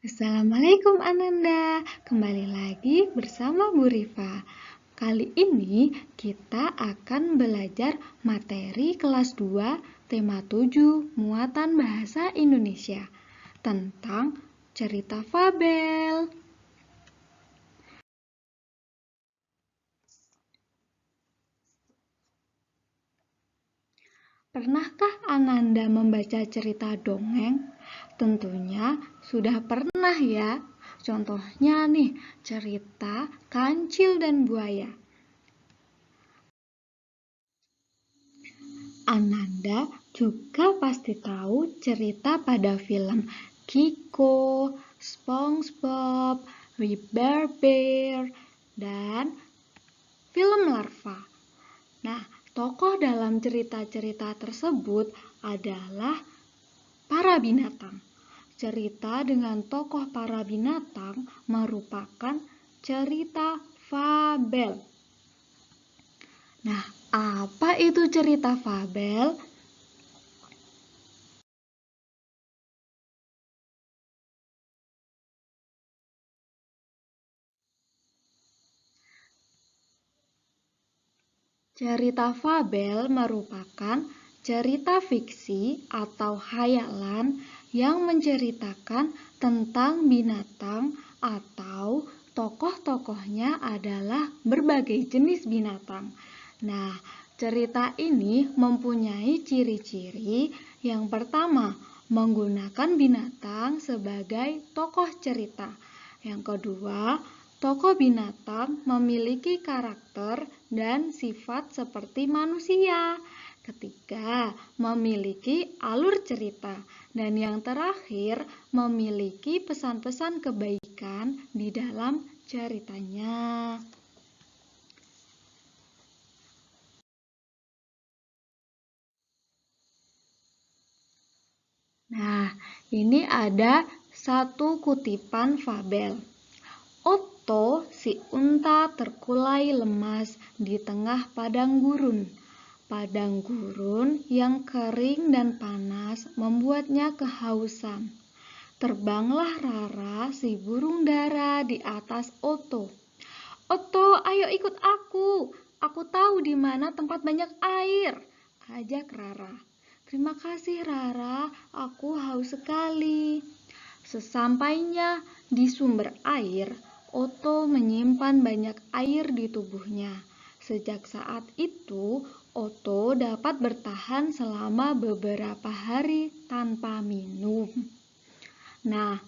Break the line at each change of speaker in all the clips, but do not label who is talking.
Assalamualaikum Ananda, kembali lagi bersama Bu Rifa. Kali ini kita akan belajar materi kelas 2 tema 7 muatan bahasa Indonesia tentang cerita fabel. Pernahkah Ananda membaca cerita dongeng? Tentunya sudah pernah ya. Contohnya nih, cerita Kancil dan Buaya. Ananda juga pasti tahu cerita pada film Kiko, SpongeBob, We Bear Bear, dan film Larva. Nah, tokoh dalam cerita-cerita tersebut adalah para binatang. Cerita dengan tokoh para binatang merupakan cerita fabel. Nah, apa itu cerita fabel? Cerita fabel merupakan cerita fiksi atau khayalan yang menceritakan tentang binatang atau tokoh-tokohnya adalah berbagai jenis binatang. Nah, cerita ini mempunyai ciri-ciri. Yang pertama, menggunakan binatang sebagai tokoh cerita. Yang kedua, tokoh binatang memiliki karakter dan sifat seperti manusia. Ketiga, memiliki alur cerita. Dan yang terakhir, memiliki pesan-pesan kebaikan di dalam ceritanya. Nah, ini ada satu kutipan fabel. Otto si unta terkulai lemas di tengah padang gurun. Padang gurun yang kering dan panas membuatnya kehausan. Terbanglah Rara si burung dara di atas Otto. Otto, ayo ikut aku. Aku tahu di mana tempat banyak air, ajak Rara. Terima kasih Rara, aku haus sekali. Sesampainya di sumber air, Otto menyimpan banyak air di tubuhnya. Sejak saat itu, Otto dapat bertahan selama beberapa hari tanpa minum. Nah,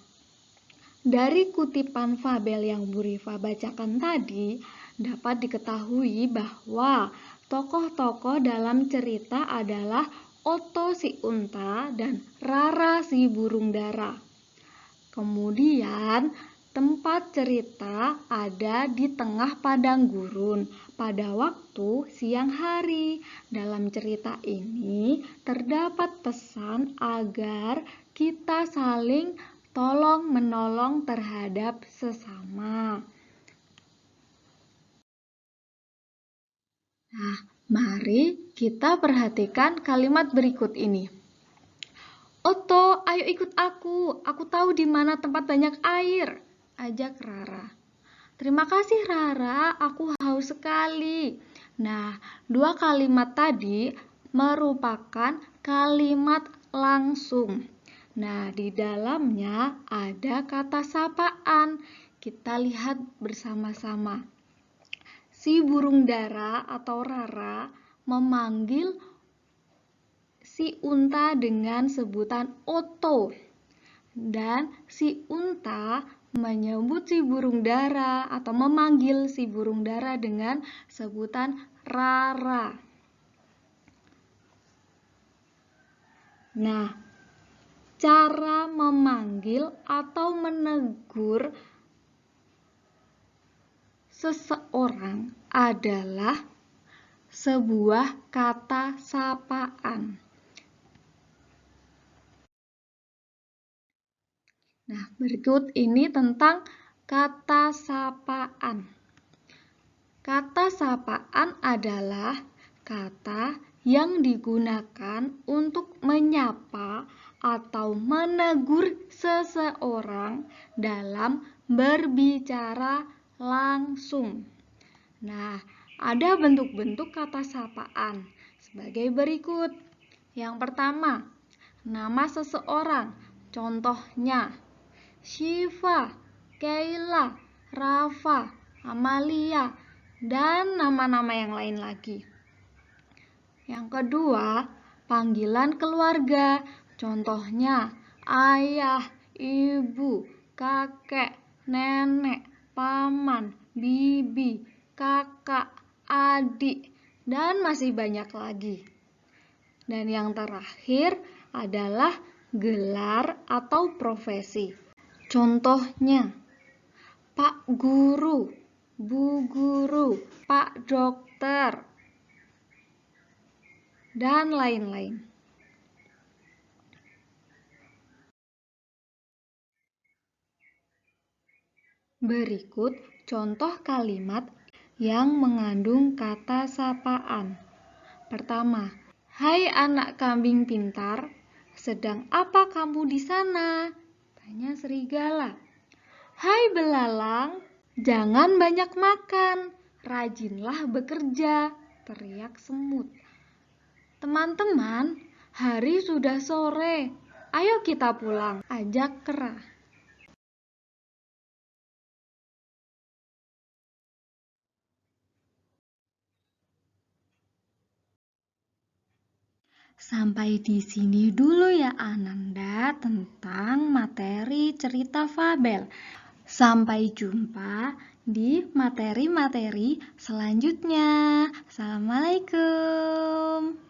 dari kutipan fabel yang Bu Rifa bacakan tadi, dapat diketahui bahwa tokoh-tokoh dalam cerita adalah Otto si unta dan Rara si burung dara. Kemudian, tempat cerita ada di tengah padang gurun pada waktu siang hari. Dalam cerita ini terdapat pesan agar kita saling tolong-menolong terhadap sesama. Nah, mari kita perhatikan kalimat berikut ini. Otto, ayo ikut aku. Aku tahu di mana tempat banyak air, ajak Rara. Terima kasih Rara, aku haus sekali. Nah, dua kalimat tadi merupakan kalimat langsung. Nah, di dalamnya ada kata sapaan. Kita lihat bersama-sama. Si burung dara atau Rara memanggil si unta dengan sebutan Otto. Dan si unta menyebut si burung dara atau memanggil si burung dara dengan sebutan Rara. Nah, cara memanggil atau menegur seseorang adalah sebuah kata sapaan. Nah, berikut ini tentang kata sapaan. Kata sapaan adalah kata yang digunakan untuk menyapa atau menegur seseorang dalam berbicara langsung. Nah, ada bentuk-bentuk kata sapaan sebagai berikut. Yang pertama, nama seseorang. Contohnya, Syifa, Kayla, Rafa, Amalia, dan nama-nama yang lain lagi. Yang kedua, panggilan keluarga. Contohnya, ayah, ibu, kakek, nenek, paman, bibi, kakak, adik, dan masih banyak lagi. Dan yang terakhir adalah gelar atau profesi. Contohnya, Pak Guru, Bu Guru, Pak Dokter, dan lain-lain. Berikut contoh kalimat yang mengandung kata sapaan. Pertama, hai anak kambing pintar, sedang apa kamu di sana? Tanya serigala. Hai belalang, jangan banyak makan, rajinlah bekerja, teriak semut. Teman-teman, hari sudah sore, ayo kita pulang, ajak kera. Sampai di sini dulu ya Ananda tentang materi cerita fabel. Sampai jumpa di materi-materi selanjutnya. Assalamualaikum.